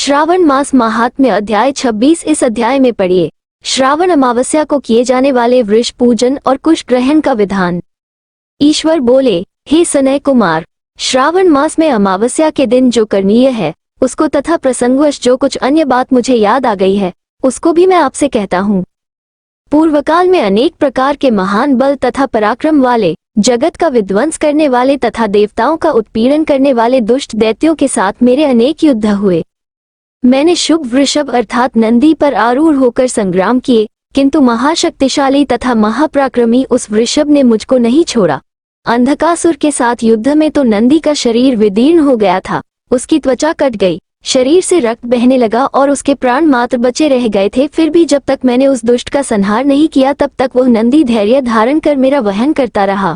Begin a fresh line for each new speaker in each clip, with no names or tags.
श्रावण मास महात्म्य अध्याय 26। इस अध्याय में पढ़िए श्रावण अमावस्या को किए जाने वाले वृष पूजन और कुश ग्रहण का विधान। ईश्वर बोले, हे सनय कुमार, श्रावण मास में अमावस्या के दिन जो करणीय है उसको तथा प्रसंगवश जो कुछ अन्य बात मुझे याद आ गई है उसको भी मैं आपसे कहता हूँ। पूर्वकाल में अनेक प्रकार के महान बल तथा पराक्रम वाले, जगत का विध्वंस करने वाले तथा देवताओं का उत्पीड़न करने वाले दुष्ट दैत्यों के साथ मेरे अनेक युद्ध हुए। मैंने शुभ वृषभ अर्थात नंदी पर आरूढ़ होकर संग्राम किए, किंतु महाशक्तिशाली तथा महापराक्रमी उस वृषभ ने मुझको नहीं छोड़ा। अंधकासुर के साथ युद्ध में तो नंदी का शरीर विदीर्ण हो गया था, उसकी त्वचा कट गई, शरीर से रक्त बहने लगा और उसके प्राण मात्र बचे रह गए थे। फिर भी जब तक मैंने उस दुष्ट का संहार नहीं किया तब तक वह नंदी धैर्य धारण कर मेरा वहन करता रहा।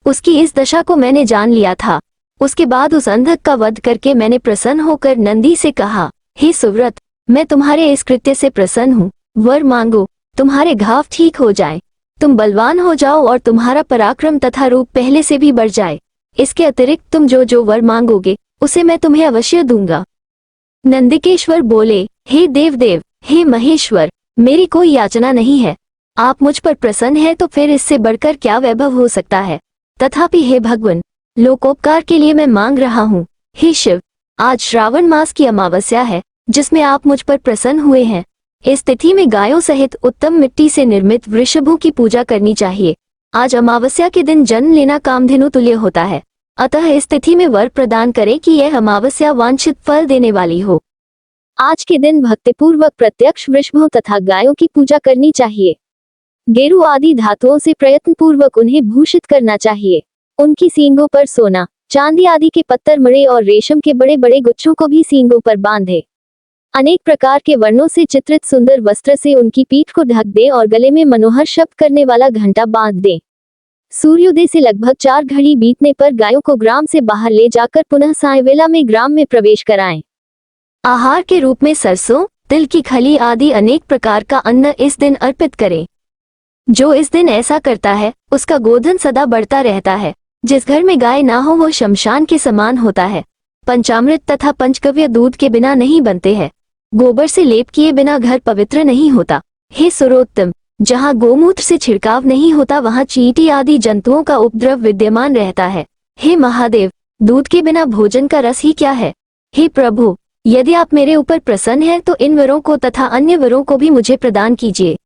उसकी इस दशा को मैंने जान लिया था। उसके बाद उस अंधक का वध करके मैंने प्रसन्न होकर नंदी से कहा, हे सुव्रत, मैं तुम्हारे इस कृत्य से प्रसन्न हूँ। वर मांगो, तुम्हारे घाव ठीक हो जाए, तुम बलवान हो जाओ और तुम्हारा पराक्रम तथा रूप पहले से भी बढ़ जाए। इसके अतिरिक्त तुम जो जो वर मांगोगे उसे मैं तुम्हें अवश्य दूंगा। नंदिकेश्वर बोले, हे देवदेव, हे महेश्वर, मेरी कोई याचना नहीं है। आप मुझ पर प्रसन्न है तो फिर इससे बढ़कर क्या वैभव हो सकता है। तथापि हे भगवान, लोकोपकार के लिए मैं मांग रहा हूँ। हे शिव, आज श्रावण मास की अमावस्या है जिसमें आप मुझ पर प्रसन्न हुए हैं। इस तिथि में गायों सहित उत्तम मिट्टी से निर्मित वृषभों की पूजा करनी चाहिए। आज अमावस्या के दिन जन्म लेना कामधेनु तुल्य होता है, अतः इस तिथि में वर प्रदान करें कि यह अमावस्या वांछित फल देने वाली हो। आज के दिन भक्तिपूर्वक प्रत्यक्ष वृषभों तथा गायों की पूजा करनी चाहिए। गेरू आदि धातुओं से प्रयत्न पूर्वक उन्हें भूषित करना चाहिए। उनकी सींगों पर सोना, चांदी आदि के पत्थर मणि और रेशम के बड़े बड़े गुच्छों को भी सींगों पर बांधे। अनेक प्रकार के वर्णों से चित्रित सुंदर वस्त्र से उनकी पीठ को ढक दे और गले में मनोहर शब्द करने वाला घंटा बांध दे। सूर्योदय से लगभग 4 घड़ी बीतने पर गायों को ग्राम से बाहर ले जाकर पुनः सायंवेला में ग्राम में प्रवेश कराएं। आहार के रूप में सरसों, तिल की खली आदि अनेक प्रकार का अन्न इस दिन अर्पित करें। जो इस दिन ऐसा करता है उसका गोधन सदा बढ़ता रहता है। जिस घर में गाय ना हो वो शमशान के समान होता है। पंचामृत तथा पंचगव्य दूध के बिना नहीं बनते हैं। गोबर से लेप किए बिना घर पवित्र नहीं होता। हे सुरोत्तम, जहाँ गोमूत्र से छिड़काव नहीं होता वहाँ चींटी आदि जंतुओं का उपद्रव विद्यमान रहता है। हे महादेव, दूध के बिना भोजन का रस ही क्या है। हे प्रभु, यदि आप मेरे ऊपर प्रसन्न हैं तो इन वरों को तथा अन्य वरों को भी मुझे प्रदान कीजिए।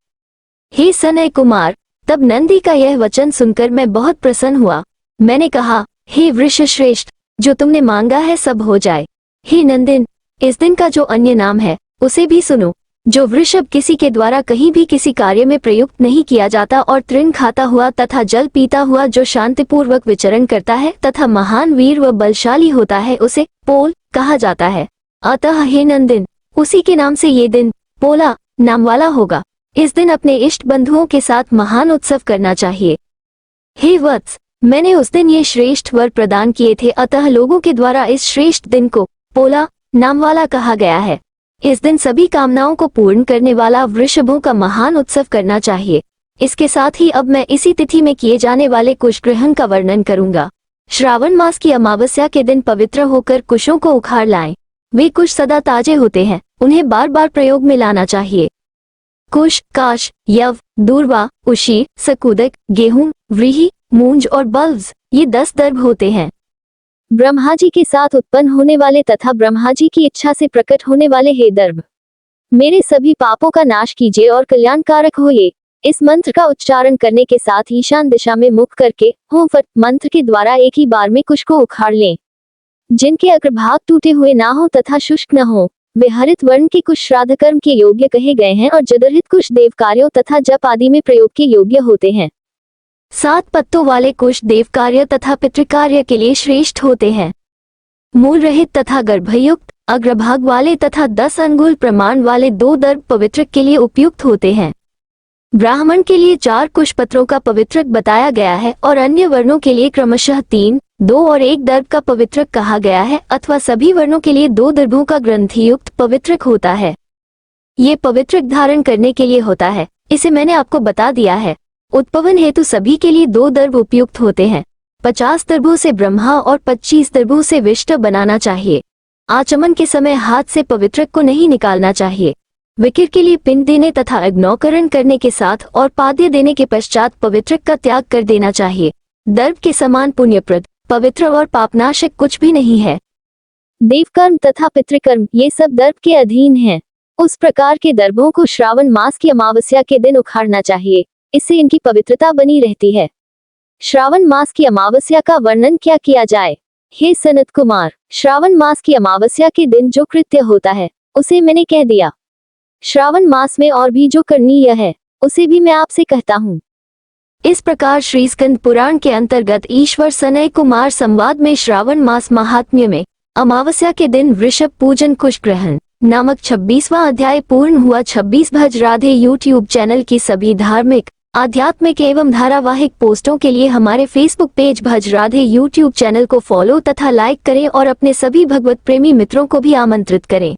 हे सनय कुमार, तब नंदी का यह वचन सुनकर मैं बहुत प्रसन्न हुआ। मैंने कहा, हे वृषश्रेष्ठ, जो तुमने मांगा है सब हो जाए। हे नंदिन, इस दिन का जो अन्य नाम है उसे भी सुनो। जो वृषभ किसी के द्वारा कहीं भी किसी कार्य में प्रयुक्त नहीं किया जाता और तृण खाता हुआ तथा जल पीता हुआ जो शांतिपूर्वक विचरण करता है तथा महान वीर व बलशाली होता है उसे पोल कहा जाता है। अतः हे नंदिन, उसी के नाम से ये दिन पोला नाम वाला होगा। इस दिन अपने इष्ट बंधुओं के साथ महान उत्सव करना चाहिए। हे वत्स, मैंने उस दिन ये श्रेष्ठ वर प्रदान किए थे, अतः लोगों के द्वारा इस श्रेष्ठ दिन को पोला नाम वाला कहा गया है। इस दिन सभी कामनाओं को पूर्ण करने वाला वृषभों का महान उत्सव करना चाहिए। इसके साथ ही अब मैं इसी तिथि में किए जाने वाले कुश ग्रहण का वर्णन करूंगा। श्रावण मास की अमावस्या के दिन पवित्र होकर कुशों को उखाड़ लाएं। वे कुश सदा ताजे होते हैं, उन्हें बार बार प्रयोग में लाना चाहिए। कुश, काश, यव, दूर्वा, उशीर, सकुदक, गेहूं, व्रीहि, मूंज और बल्ब्स, ये 10 दर्भ होते हैं। ब्रह्मा जी के साथ उत्पन्न होने वाले तथा ब्रह्मा जी की इच्छा से प्रकट होने वाले हे दर्भ, मेरे सभी पापों का नाश कीजिए और कल्याणकारक हो ये। इस मंत्र का उच्चारण करने के साथ ईशान दिशा में मुख करके हो फट मंत्र के द्वारा एक ही बार में कुश को उखाड़ लें। जिनके अग्रभाग टूटे हुए ना हो तथा शुष्क न हो वे हरित वर्ण के कुश श्राद्ध कर्म के योग्य कहे गए हैं और जदरहित कुश देव कार्यों तथा जप आदि में प्रयोग के योग्य होते हैं। 7 पत्तों वाले कुश देव कार्य तथा पितृकार्य के लिए श्रेष्ठ होते हैं। मूल रहित तथा गर्भयुक्त अग्रभाग वाले तथा 10 अंगुल प्रमाण वाले 2 दर्भ पवित्रक के लिए उपयुक्त होते हैं। ब्राह्मण के लिए 4 कुश पत्रों का पवित्रक बताया गया है और अन्य वर्णों के लिए क्रमशः 3, 2 और 1 दर्भ का पवित्रक कहा गया है, अथवा सभी वर्णों के लिए 2 दर्भों का ग्रंथियुक्त पवित्रक होता है। ये पवित्रक धारण करने के लिए होता है, इसे मैंने आपको बता दिया है। उत्पवन हेतु सभी के लिए 2 दर्भ उपयुक्त होते हैं। 50 दर्भों से ब्रह्मा और 25 दर्भों से विष्णु बनाना चाहिए। आचमन के समय हाथ से पवित्रक को नहीं निकालना चाहिए। विकिर के लिए पिंड देने तथा अग्नौकरण करने के साथ और पाद्य देने के पश्चात पवित्रक का त्याग कर देना चाहिए। दर्भ के समान पुण्यप्रद, पवित्र और पापनाशक कुछ भी नहीं है। देवकर्म तथा पितृकर्म ये सब दर्भ के अधीन हैं। उस प्रकार के दर्भों को श्रावण मास की अमावस्या के दिन उखाड़ना चाहिए, इससे इनकी पवित्रता बनी रहती है। श्रावण मास की अमावस्या का वर्णन क्या किया जाए? हे सनत कुमार, श्रावण मास की अमावस्या के दिन जो कृत्य होता है उसे मैंने कह दिया। श्रावण मास में और भी जो करणीय है उसे भी मैं आपसे कहता हूँ। इस प्रकार श्री स्कंद पुराण के अंतर्गत ईश्वर सनय कुमार संवाद में श्रावण मास महात्म्य में अमावस्या के दिन वृषभ पूजन कुश ग्रहण नामक 26वां अध्याय पूर्ण हुआ। 26 भज राधे यूट्यूब चैनल की सभी धार्मिक, आध्यात्मिक एवं धारावाहिक पोस्टों के लिए हमारे फेसबुक पेज भज राधे यूट्यूब चैनल को फॉलो तथा लाइक करें और अपने सभी भगवत प्रेमी मित्रों को भी आमंत्रित करें।